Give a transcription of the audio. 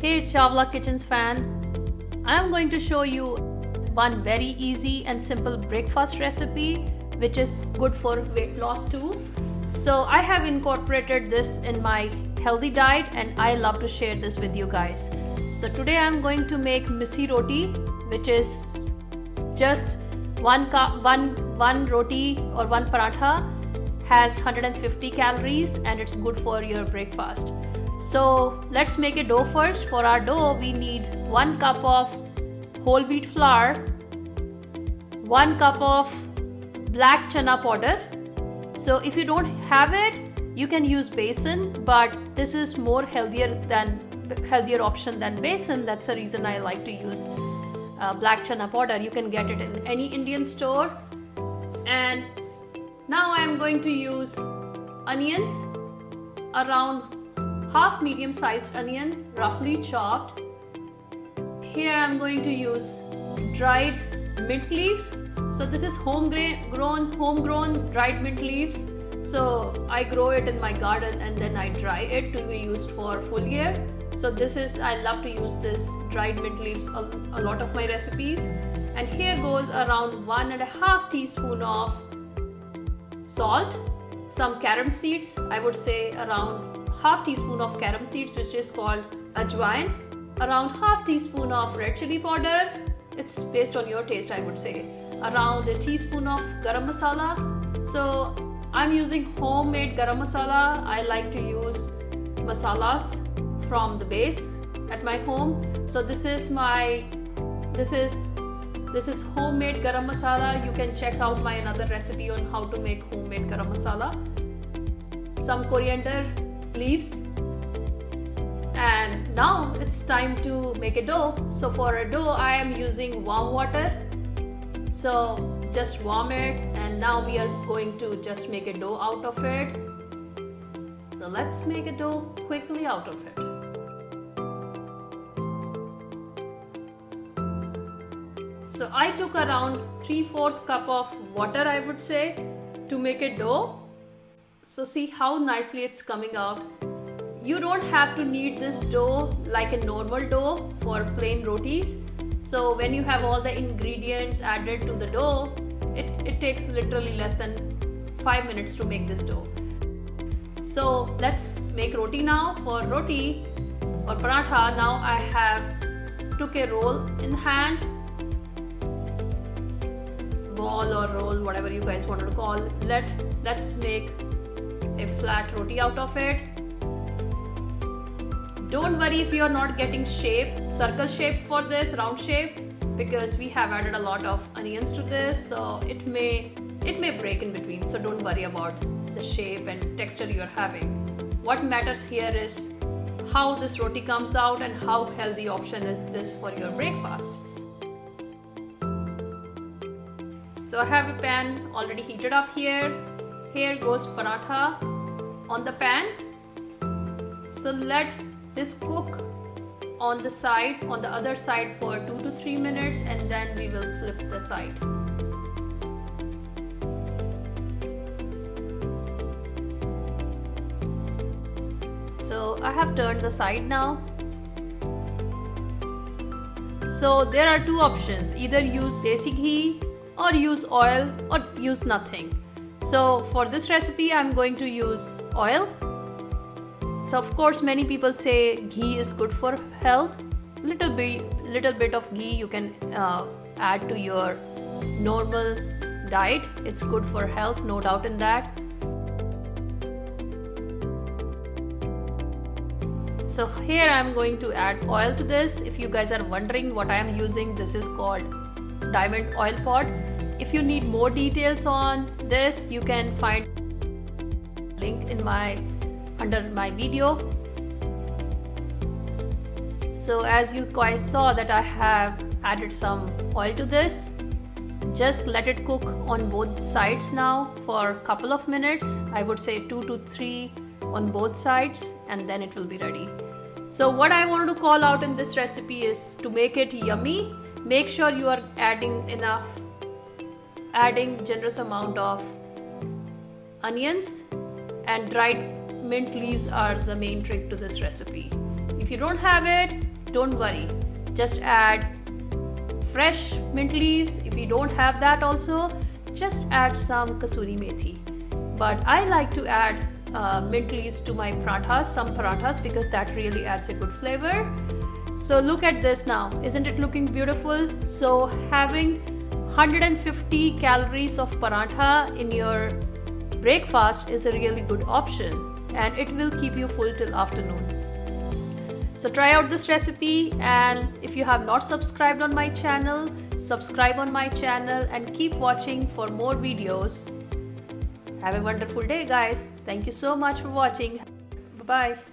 Hey Chawla Kitchens fan, I am going to show you one very easy and simple breakfast recipe which is good for weight loss too. So I have incorporated this in my healthy diet and I love to share this with you guys. So today I am going to make misi roti, which is just one roti or one paratha has 150 calories and it's good for your breakfast. So let's make a dough first. For our dough we need 1 cup of whole wheat flour, 1 cup of black chana powder. So if you don't have it, you can use besan, but this is more healthier option than besan. That's the reason I like to use black chana powder. You can get it in any Indian store. And now I am going to use onions, around half medium sized onion, roughly chopped. Here I am going to use dried mint leaves. So this is homegrown dried mint leaves. So I grow it in my garden and then I dry it to be used for full year. So I love to use this dried mint leaves a lot of my recipes. And here goes around 1.5 teaspoon of salt, some carom seeds, I would say around half teaspoon of carom seeds, which is called ajwain, around half teaspoon of red chili powder, it's based on your taste I would say, around a teaspoon of garam masala. So I'm using homemade garam masala. I like to use masalas from the base at my home. So this is homemade garam masala. You can check out my another recipe on how to make homemade garam masala. Some coriander leaves. And now it's time to make a dough. So for a dough I am using warm water. So just warm it, and now we are going to just make a dough out of it. So let's make a dough quickly out of it. So I took around 3/4 cup of water, I would say, to make a dough. So see how nicely it's coming out. You don't have to knead this dough like a normal dough for plain rotis. So when you have all the ingredients added to the dough, it takes literally less than 5 minutes to make this dough. So let's make roti now. For roti or paratha, now I have took a roll in hand, ball or roll, whatever you guys want to call. Let's make a flat roti out of it. Don't worry if you are not getting circle shape for this, round shape, because we have added a lot of onions to this, so it may break in between. So don't worry about the shape and texture you are having. What matters here is how this roti comes out and how healthy option is this for your breakfast. So I have a pan already heated up here. Here goes paratha on the pan. So let this cook on the other side for 2 to 3 minutes, and then we will flip the side. So I have turned the side now. So there are two options, either use desi ghee or use oil or use nothing. So for this recipe I'm going to use oil. So of course many people say ghee is good for health. Little bit of ghee you can add to your normal diet. It's good for health, no doubt in that. So here I am going to add oil to this. If you guys are wondering what I am using, this is called diamond oil pot. If you need more details on this, you can find link in under my video. So as you guys saw that I have added some oil to this. Just let it cook on both sides now for a couple of minutes. I would say 2 to 3 on both sides, and then it will be ready. So what I wanted to call out in this recipe is to make it yummy, make sure you are adding generous amount of onions, and dried mint leaves are the main trick to this recipe. If you don't have it, don't worry. Just add fresh mint leaves. If you don't have that also, just add some kasuri methi. But I like to add mint leaves to my paranthas, some paranthas, because that really adds a good flavor. So look at this now. Isn't it looking beautiful? So having 150 calories of parantha in your breakfast is a really good option, and it will keep you full till afternoon. So try out this recipe, and if you have not subscribed on my channel, subscribe on my channel and keep watching for more videos. Have a wonderful day, guys. Thank you so much for watching. Bye-bye.